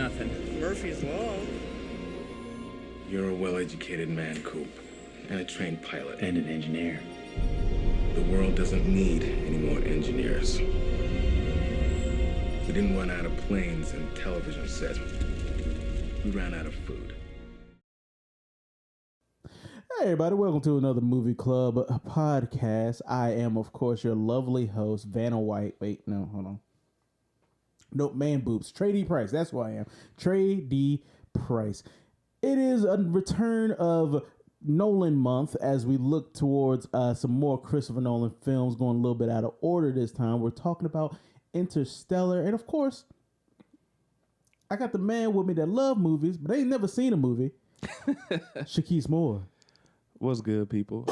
nothing. Murphy's Law. You're a well-educated man, Coop, and a trained pilot. And an engineer. The world doesn't need any more engineers. We didn't run out of planes and television sets. We ran out of food. Hey everybody, welcome to another Movie Club podcast. I am, of course, your lovely host, Vanna White. Wait, no, hold on. Nope, man boobs. Trae D. Price, that's who I am. Trae D. Price. It is a return of Nolan month as we look towards some more Christopher Nolan films, going a little bit out of order this time. We're talking about Interstellar, and of course, I got the man with me that love movies, but ain't never seen a movie. Shakis Moore. What's good, people?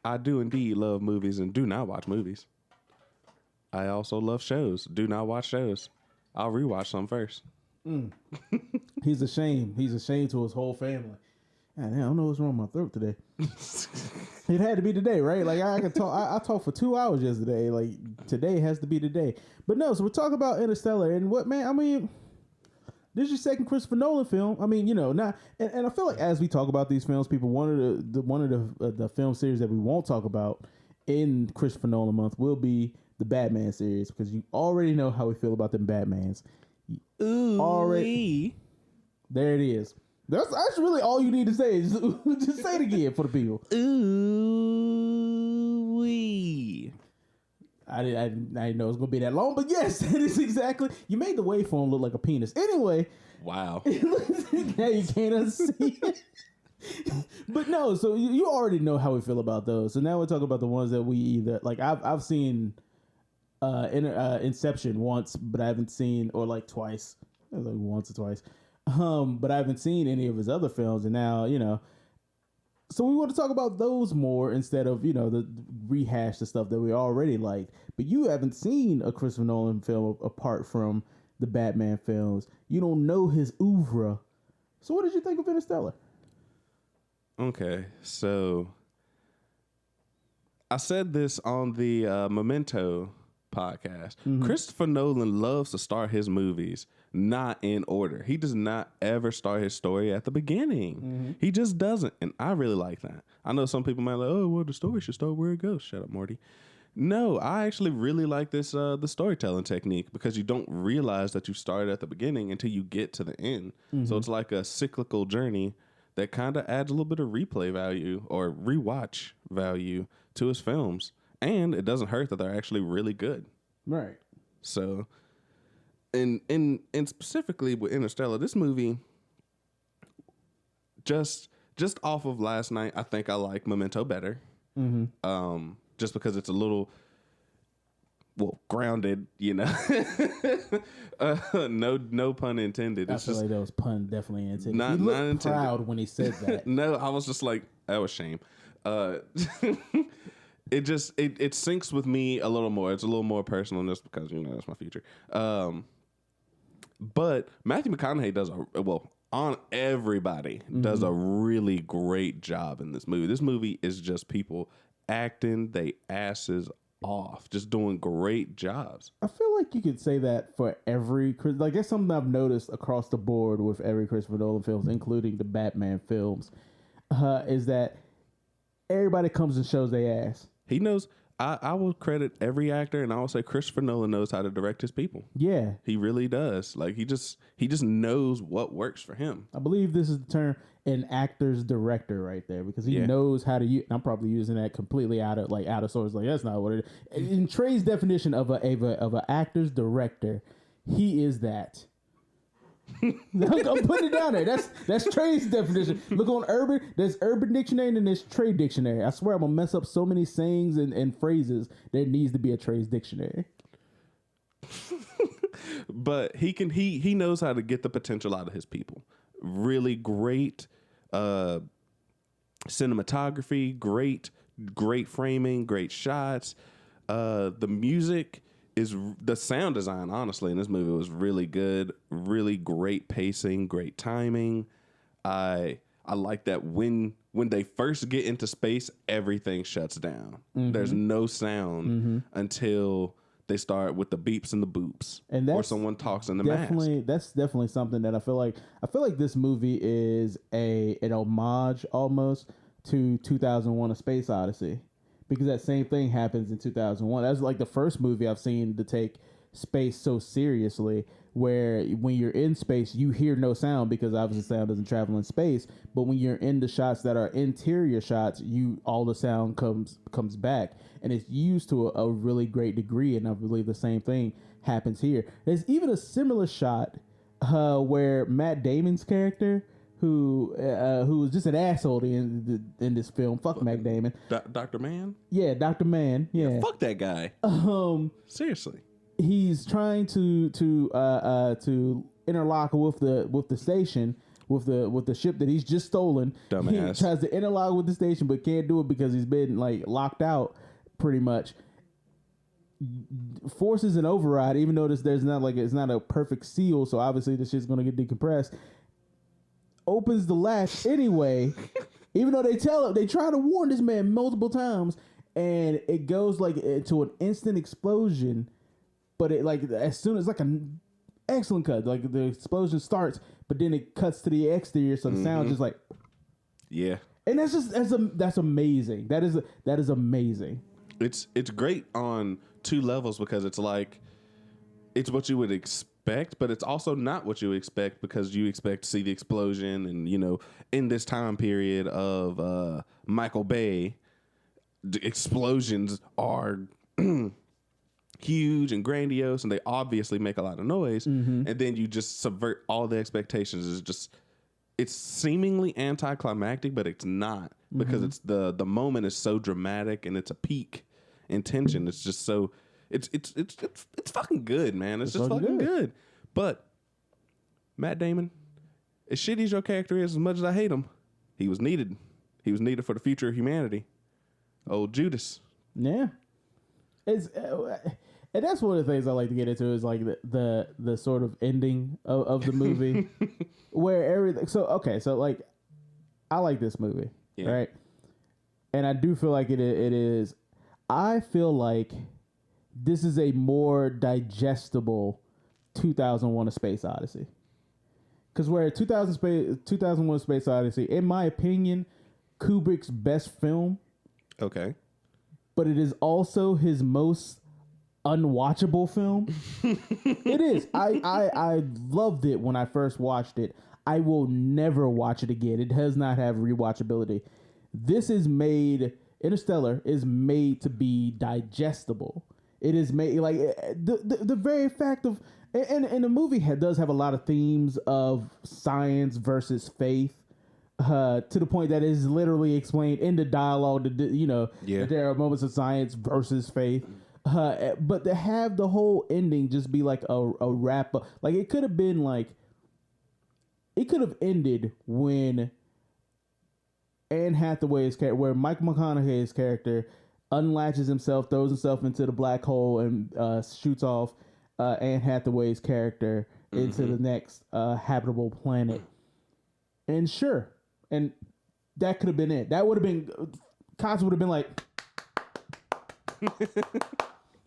I do indeed love movies and do not watch movies. I also love shows. Do not watch shows. I'll rewatch some first. He's ashamed. He's ashamed to his whole family. God, damn, I don't know what's wrong with my throat today. It had to be today, right? Like I can talk. I talked for 2 hours yesterday. Like today has to be today. But no, so we're talking about Interstellar and what, man? I mean, this is your second Christopher Nolan film. I mean, you know, not. And I feel like as we talk about these films, people, one of the film series that we won't talk about in Christopher Nolan month will be the Batman series, because you already know how we feel about them Batmans. Ooh, already. There it is. That's really all you need to say. Just say it again for the people. Ooh wee. I didn't know it was gonna be that long, but yes, that is exactly. You made the waveform look like a penis. Anyway. Wow. Now you can't unsee it. But no, so you already know how we feel about those. So now we're talking about the ones that we either like. I've seen Inception once, but I haven't seen, or like twice, like once or twice. But I haven't seen any of his other films, and now, you know, so we want to talk about those more instead of, you know, the rehash the stuff that we already liked. But you haven't seen a Christopher Nolan film apart from the Batman films. You don't know his oeuvre. So what did you think of Interstellar? Okay, so I said this on the Memento podcast. Mm-hmm. Christopher Nolan loves to start his movies not in order. He does not ever start his story at the beginning. Mm-hmm. He just doesn't, and I really like that. I know some people might like, oh, well, the story should start where it goes. Shut up, Morty. No, I actually really like this the storytelling technique, because you don't realize that you started at the beginning until you get to the end. Mm-hmm. So it's like a cyclical journey that kind of adds a little bit of replay value or rewatch value to his films. And it doesn't hurt that they're actually really good. Right. So, and specifically with Interstellar, this movie, just off of last night, I think I like Memento better. Mm-hmm. Just because it's a little, well, grounded, you know. No pun intended. I feel like that was pun definitely intended. Not, he looked not intended. proud when he said that. No, I was just like, that was shame. It syncs with me a little more. It's a little more personal just because, you know, that's my future. But Matthew McConaughey does does a really great job in this movie. This movie is just people acting they asses off, just doing great jobs. I feel like you could say that for every, like, that's something I've noticed across the board with every Christopher Nolan films, including the Batman films, is that everybody comes and shows their ass. He knows. I will credit every actor, and I will say Christopher Nolan knows how to direct his people. Yeah, he really does. Like he just knows what works for him. I believe this is the term, an actor's director, right there, because he knows how to use. I'm probably using that completely out of source. Like that's not what it is. In Trae's definition of an actor's director, he is that. I'm putting it down there. That's Trae's definition. Look on there's Urban Dictionary and there's Trae Dictionary. I swear I'm gonna mess up so many sayings and phrases. There needs to be a Trae's Dictionary. But he knows how to get the potential out of his people. Really great cinematography, great framing, great shots. The music is the sound design, honestly, in this movie was really good. Really great pacing, great timing. I like that when they first get into space, everything shuts down. Mm-hmm. There's no sound until they start with the beeps and the boops, and or someone talks in the mask. That's definitely something that I feel like this movie is an homage almost to 2001: A Space Odyssey, because that same thing happens in 2001. That's like the first movie I've seen to take space so seriously, where when you're in space you hear no sound because obviously sound doesn't travel in space, but when you're in the shots that are interior shots, all the sound comes back, and it's used to a really great degree, and I believe the same thing happens here. There's even a similar shot where Matt Damon's character, who was just an asshole in this film. Fuck Matt Damon. Dr. Mann? Yeah, Dr. Mann. Yeah. Fuck that guy. Seriously. He's trying to interlock with the station, with the ship that he's just stolen. Dumbass. He tries to interlock with the station but can't do it because he's been like locked out pretty much. Forces an override, even though there's not like it's not a perfect seal, so obviously this shit's gonna get decompressed. Opens the latch anyway, even though they try to warn this man multiple times, and it goes like into an instant explosion. But it like as soon as like an excellent cut, like the explosion starts, but then it cuts to the exterior, so the sound just like, yeah. And that's amazing. That is amazing. It's great on two levels, because it's like it's what you would expect, but it's also not what you expect, because you expect to see the explosion, and in this time period of Michael Bay, the explosions are huge and grandiose, and they obviously make a lot of noise, and then you just subvert all the expectations. It's seemingly anticlimactic, but it's not, because it's the moment is so dramatic, and it's a peak in tension. It's just so it's fucking good, man. It's just fucking good. But Matt Damon, as shitty as your character is, as much as I hate him, he was needed. He was needed for the future of humanity. Old Judas. Yeah. And that's one of the things I like to get into is like the sort of ending of the movie where everything. So like I like this movie, right? And I do feel like it is. I feel like this is a more digestible 2001: A Space Odyssey. Because where 2001: Space Odyssey, in my opinion, Kubrick's best film. Okay. But it is also his most unwatchable film. It is. I loved it when I first watched it. I will never watch it again. It does not have rewatchability. This is made. Interstellar is made to be digestible. It is made like the very fact of, and the movie does have a lot of themes of science versus faith. To the point that is literally explained in the dialogue that that there are moments of science versus faith, but to have the whole ending just be like a wrap up, like it could have been like it could have ended when Anne Hathaway's character, where Mike McConaughey's character unlatches himself, throws himself into the black hole, and shoots off Anne Hathaway's character into the next habitable planet. And sure. And that could have been it. That would have been, Cox would have been like,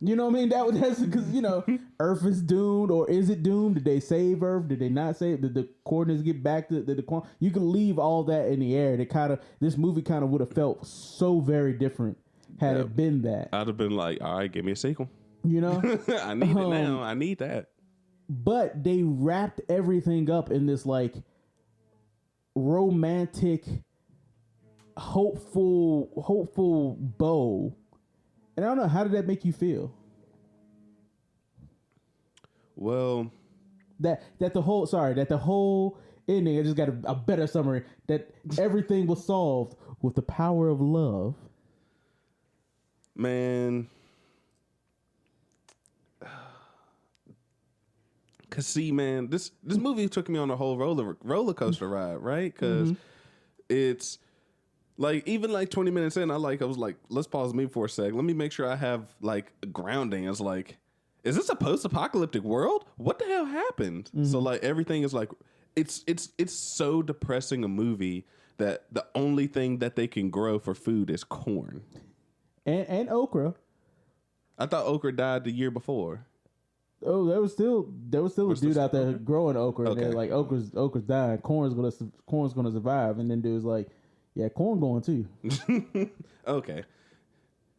you know what I mean? That's because, Earth is doomed, or is it doomed? Did they save Earth? Did they not save? Did the coordinates get back to the quantum? You can leave all that in the air. This movie kind of would have felt so very different had it been that. I'd have been like, all right, give me a sequel. I need it now. I need that. But they wrapped everything up in this like romantic, hopeful bow. And I don't know, how did that make you feel? Well, that the whole ending, I just got a better summary, that everything was solved with the power of love. Man, cause see, man, this movie took me on a whole roller coaster ride, right? Cause it's like, even like 20 minutes in, I was like, let's pause me for a sec. Let me make sure I have like grounding. It's like, is this a post-apocalyptic world? What the hell happened? So like everything is like, it's so depressing a movie that the only thing that they can grow for food is corn and okra. I thought okra died the year before. Oh, there was still a dude out there growing okra. And Okay. they're like, okra's dying. Corn's gonna survive. And then dude's like, yeah, corn going too. Okay.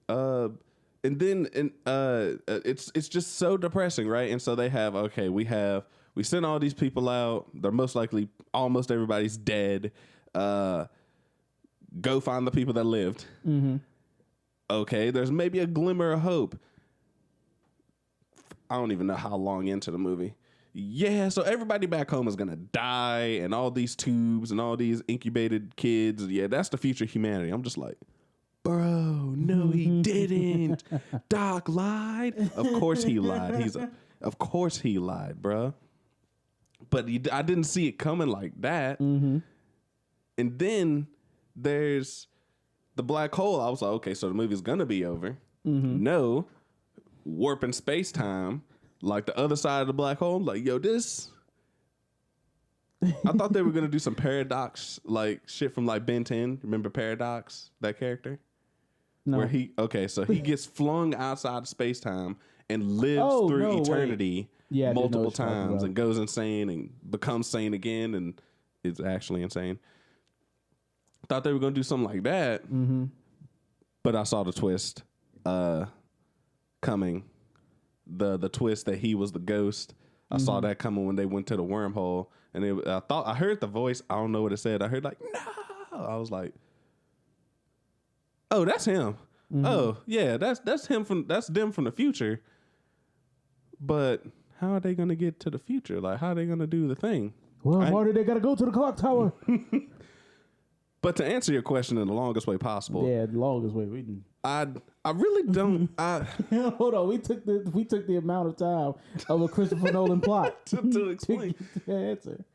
And then it's just so depressing, right? And so they have we sent all these people out. They're most likely almost everybody's dead. Go find the people that lived. Mm-hmm. Okay, there's maybe a glimmer of hope. I don't even know how long into the movie. Yeah, so everybody back home is gonna die, and all these tubes and all these incubated kids. Yeah, that's the future of humanity. I'm just like, bro, no, he didn't. Doc lied. Of course he lied. Of course he lied, bro. But I didn't see it coming like that. Mm-hmm. And then there's the black hole. I was like, okay, so the movie's gonna be over. Mm-hmm. No, warping space time, like the other side of the black hole. Like, yo, this. I thought they were gonna do some Paradox like shit from like Ben 10. Remember Paradox, that character? No. Where he gets flung outside space time and lives through eternity multiple times and goes insane and becomes sane again and is actually insane. Thought they were gonna do something like that, but I saw the twist coming. The twist that he was the ghost. I saw that coming when they went to the wormhole, and I heard the voice. I don't know what it said. I heard like no. I was like, oh, that's him. Mm-hmm. Oh yeah, that's him that's them from the future. But how are they gonna get to the future? Like, how are they gonna do the thing? Well, Marty, they gotta go to the clock tower. But to answer your question in the longest way possible, yeah, the longest way we can. I really don't. Hold on, we took the amount of time of a Christopher Nolan plot to explain the answer.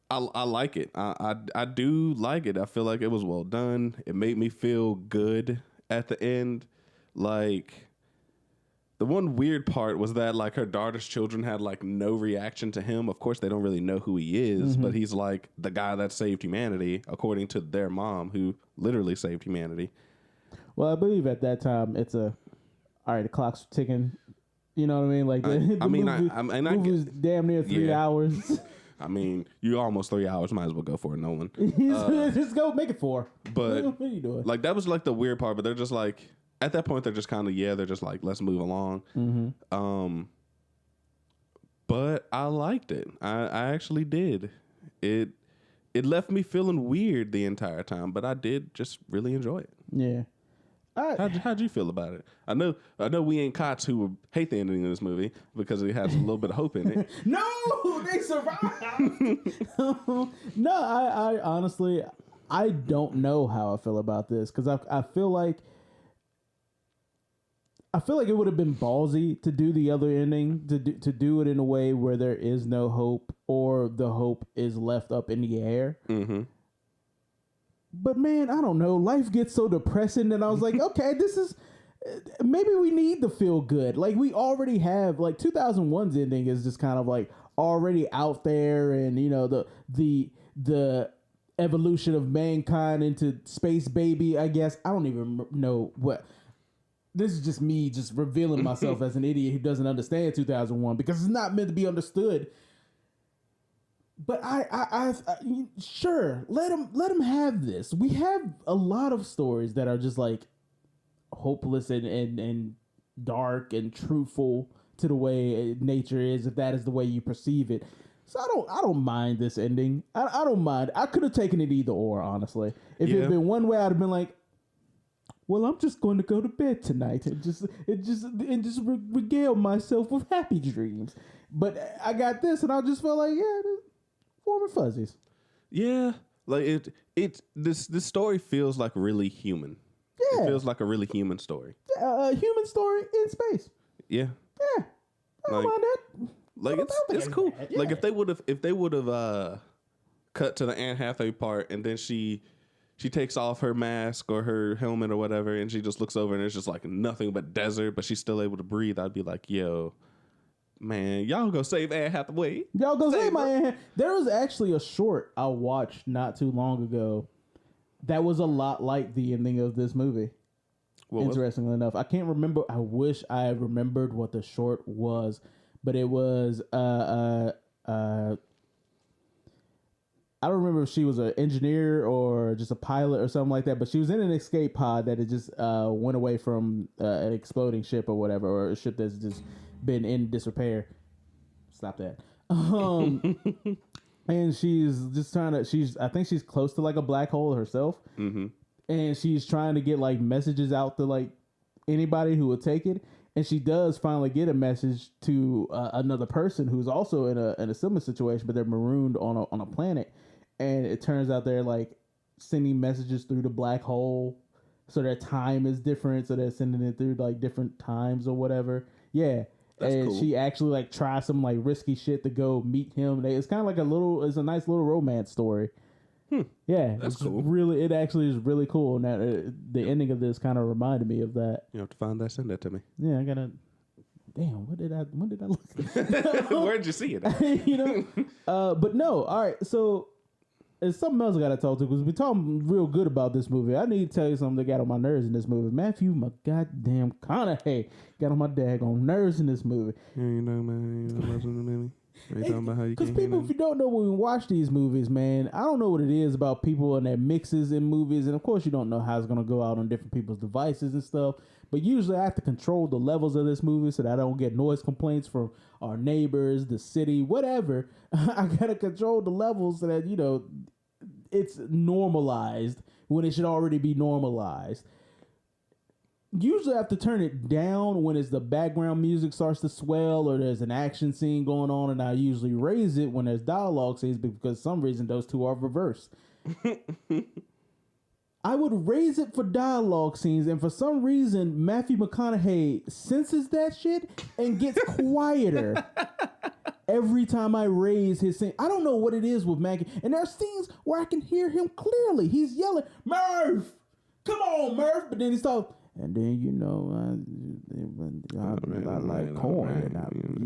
I like it. I do like it. I feel like it was well done. It made me feel good at the end. Like, the one weird part was that like her daughter's children had like no reaction to him. Of course, they don't really know who he is, but he's like the guy that saved humanity, according to their mom, who literally saved humanity. Well, I believe at that time it's all right. The clock's ticking. You know what I mean? Like the movie was damn near 3 hours. I mean, you almost 3 hours. Might as well go for it, Nolan. Just go make it 4. But what are you doing? Like, that was like the weird part. But they're just like, at that point, they're just kind of they're just like, let's move along. Mm-hmm. But I liked it. I actually did. It left me feeling weird the entire time, but I did just really enjoy it. Yeah. How'd you feel about it? I know we ain't cots who would hate the ending of this movie because it has a little bit of hope in it. No, they survived. No, I honestly, I don't know how I feel about this because I feel like it would have been ballsy to do the other ending, to do it in a way where there is no hope or the hope is left up in the air. Mm-hmm. But man, I don't know. Life gets so depressing that I was like, okay, this is maybe we need to feel good. Like, we already have, like, 2001's ending is just kind of like already out there, and you know the evolution of mankind into space baby. I guess I don't even know what. This is just me just revealing myself as an idiot who doesn't understand 2001 because it's not meant to be understood. But I sure, let him have this. We have a lot of stories that are just like hopeless and dark and truthful to the way nature is, if that is the way you perceive it. So I don't mind this ending. I don't mind. I could have taken it either or, honestly. If it had been one way, I'd have been like, well, I'm just going to go to bed tonight and just regale myself with happy dreams. But I got this, and I just felt like, yeah, warm and fuzzies. Yeah, like this story feels like really human. Yeah, it feels like a really human story. A human story in space. Yeah. Yeah, I don't mind that. Like, it's cool. Yeah. Like, if they would have cut to the Anne Hathaway part, and then she takes off her mask or her helmet or whatever, and she just looks over and it's just like nothing but desert, but she's still able to breathe. I'd be like, yo, man, y'all go save Anne Hathaway. Y'all go save my Anne. There was actually a short I watched not too long ago that was a lot like the ending of this movie. Interestingly enough, I can't remember. I wish I remembered what the short was, but it was I don't remember if she was an engineer or just a pilot or something like that, but she was in an escape pod that had just went away from an exploding ship or whatever, or a ship that's just been in disrepair. Stop that. And she's just trying to, I think she's close to like a black hole herself. Mm-hmm. And she's trying to get like messages out to like anybody who would take it. And she does finally get a message to another person who's also in a similar situation, but they're marooned on a planet. And it turns out they're like sending messages through the black hole, so their time is different. So they're sending it through like different times or whatever. Yeah, that's and cool. She actually like tries some like risky shit to go meet him. It's kind of like it's a nice little romance story. Yeah, that's cool. Really, it actually is really cool. And that the ending of this kind of reminded me of that. You have to find that. Send that to me. Yeah, I gotta. Damn, when did I look at that? Where'd you see it? You know, but no. All right, so there's something else I gotta talk to because we're talking real good about this movie. I need to tell you something that got on my nerves in this movie. Matthew, my goddamn McConaughey got on my daggone nerves in this movie. Yeah, you know, man, you know about the movie. Because people, if you don't know when we watch these movies, man, I don't know what it is about people and their mixes in movies, and of course you don't know how it's gonna go out on different people's devices and stuff. But usually I have to control the levels of this movie so that I don't get noise complaints from our neighbors, the city, whatever. I gotta control the levels so that, you know, it's normalized when it should already be normalized. Usually I have to turn it down when it's the background music starts to swell or there's an action scene going on, and I usually raise it when there's dialogue scenes because for some reason those two are reversed. I would raise it for dialogue scenes, and for some reason Matthew McConaughey senses that shit and gets quieter every time I raise his scene. I don't know what it is with Maggie, and there are scenes where I can hear him clearly. He's yelling, "Murph, come on, Murph!" But then he starts. And then, you know, I like corn, and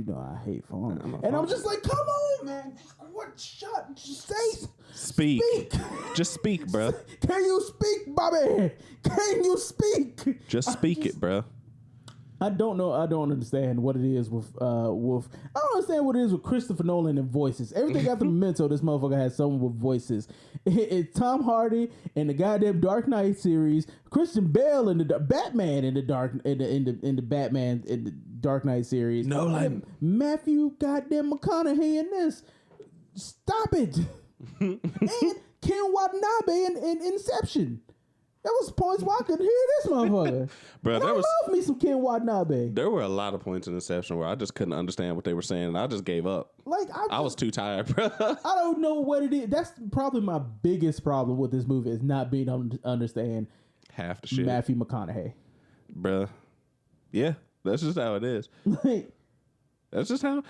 I hate farm. And I'm just like, come on, man. What shut? Just say. Speak. Just speak, bro. Can you speak, Bobby? Can you speak? Just speak it, bro. I don't know. I don't understand what it is with. I don't understand what it is with Christopher Nolan and voices. Everything after Memento, this motherfucker has someone with voices. It's Tom Hardy in the goddamn Dark Knight series, Christian Bale in the Batman in the Batman in the Dark Knight series. Nolan, Matthew goddamn McConaughey in this. Stop it. And Ken Watanabe in Inception. That was points where I could hear this motherfucker. Bro, I love me some Ken Watanabe. There were a lot of points in Inception where I just couldn't understand what they were saying, and I just gave up. Like I was too tired, bro. I don't know what it is. That's probably my biggest problem with this movie is not being able to understand half the shit. Matthew McConaughey, bro. Yeah, that's just how it is. That's just how.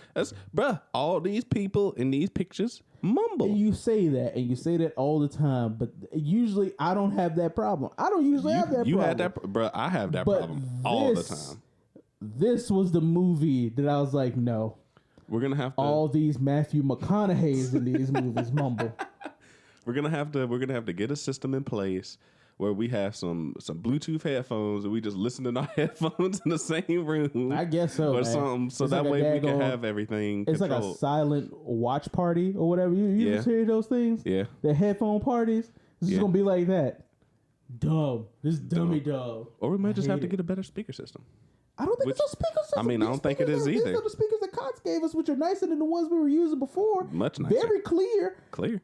Bruh. All these people in these pictures mumble. And you say that all the time, but usually I don't have that problem. I don't usually have that problem. You had that, bruh. I have that problem all the time. This was the movie that I was like, no. We're gonna have to. All these Matthew McConaughey's in these movies mumble. We're gonna have to get a system in place where we have some Bluetooth headphones and we just listen to our headphones in the same room. I guess so, or something, so that way we can have everything It's controlled. like a silent watch party or whatever. You just hear those things? Yeah. The headphone parties? This is going to be like that. Dumb. This dummy dumb. Or we might just have to get a better speaker system. I don't think it's a speaker system. I mean, I don't think it is either. These are the speakers that Cox gave us, which are nicer than the ones we were using before. Much nicer. Very clear.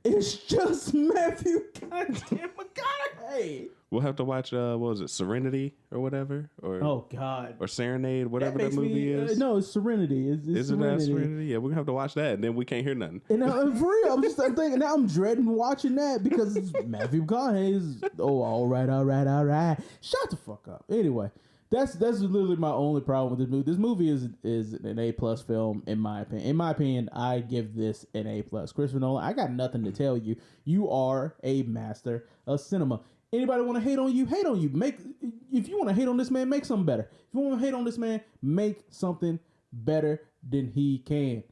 It's just Matthew goddamn McConaughey. We'll have to watch, what was it, Serenity or whatever? Or oh, God. Or Serenade, whatever that movie is. No, it's Serenity. Is it that Serenity? Yeah, we're going to have to watch that, and then we can't hear nothing. And for real, I'm thinking, now I'm dreading watching that because it's Matthew McConaughey's, all right. Shut the fuck up. Anyway. That's literally my only problem with this movie. This movie is an A+ film in my opinion. In my opinion, I give this an A+. Christopher Nolan, I got nothing to tell you. You are a master of cinema. Anybody want to hate on you? Hate on you. If you want to hate on this man, make something better. If you want to hate on this man, make something better than he can.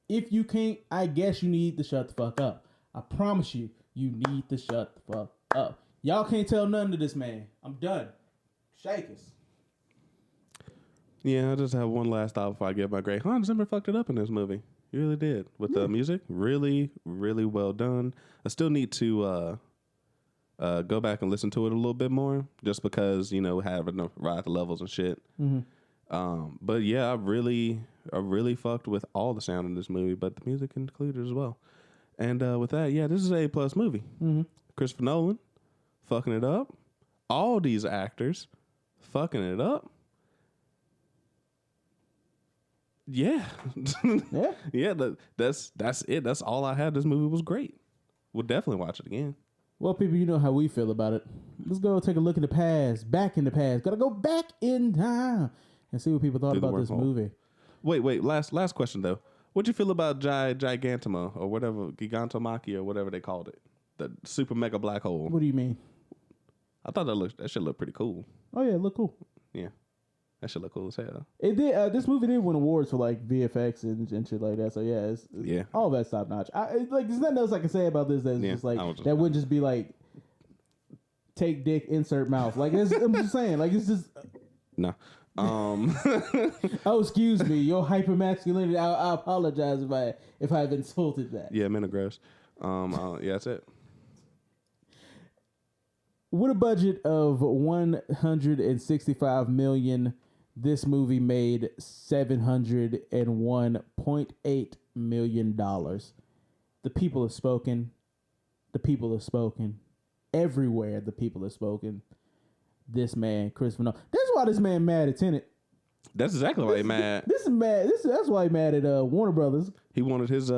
If you can't, I guess you need to shut the fuck up. I promise you, you need to shut the fuck up. Y'all can't tell nothing to this man. I'm done. Shakis. Yeah, I just have one last thought before I get my grade. Hans Zimmer fucked it up in this movie. He really did. With the music, really, really well done. I still need to go back and listen to it a little bit more, just because, you know, having to ride the levels and shit. But yeah, I really fucked with all the sound in this movie, but the music included as well. And with that, yeah, this is an A+ movie. Christopher Nolan fucking it up. All these actors fucking it up. Yeah. Yeah, that's it. That's all I had. This movie was great. We'll definitely watch it again. Well, people, you know how we feel about it. Let's go take a look in the past, back in the past. Gotta go back in time and see what people thought about this movie. Wait. Last question though. What'd you feel about Gigantoma or whatever, Gigantomachia or whatever they called it, the super mega black hole? What do you mean? I thought that shit looked pretty cool. Oh yeah, it looked cool. Yeah, that shit look cool as hell. It did. This movie did win awards for like VFX and shit like that. So yeah, it's all that's top notch. There's nothing else I can say about this that's just like that wouldn't just be like take dick, insert mouth. Like I'm just saying, like it's just no. Oh, excuse me, your hyper masculinity. I apologize if I've insulted that. Yeah, men are gross. Yeah, that's it. With a budget of $165 million, this movie made $701.8 million. The people have spoken. The people have spoken. Everywhere the people have spoken. This man, Christopher Nolan. That's why this man mad at Tenet. That's exactly why he's mad. This is mad. That's why he's mad at Warner Brothers. He wanted his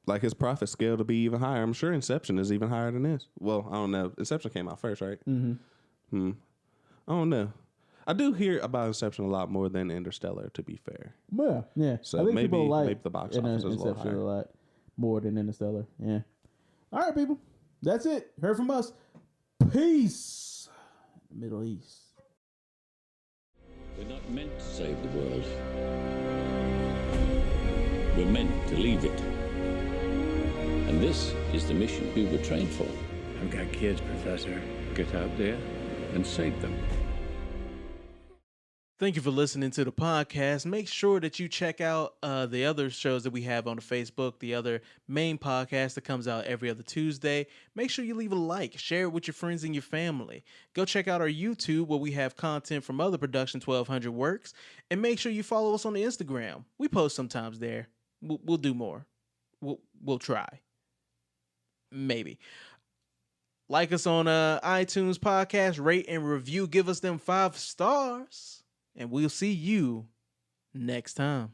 like his profit scale to be even higher. I'm sure Inception is even higher than this. Well, I don't know. Inception came out first, right? I don't know. I do hear about Inception a lot more than Interstellar, to be fair. Yeah. So I think maybe people like the box office is Inception a lot more than Interstellar. Yeah. All right, people. That's it. Heard from us. Peace. Middle East. We're not meant to save the world. We're meant to leave it. And this is the mission we were trained for. I've got kids, Professor. Get out there and save them. Thank you for listening to the podcast. Make sure that you check out the other shows that we have on the Facebook, the other main podcast that comes out every other Tuesday. Make sure you leave a like, share it with your friends and your family. Go check out our YouTube where we have content from other Production 1200 works. And make sure you follow us on the Instagram. We post sometimes there. We'll do more. We'll try. Maybe. Like us on iTunes podcast, rate and review. Give us them 5 stars. And we'll see you next time.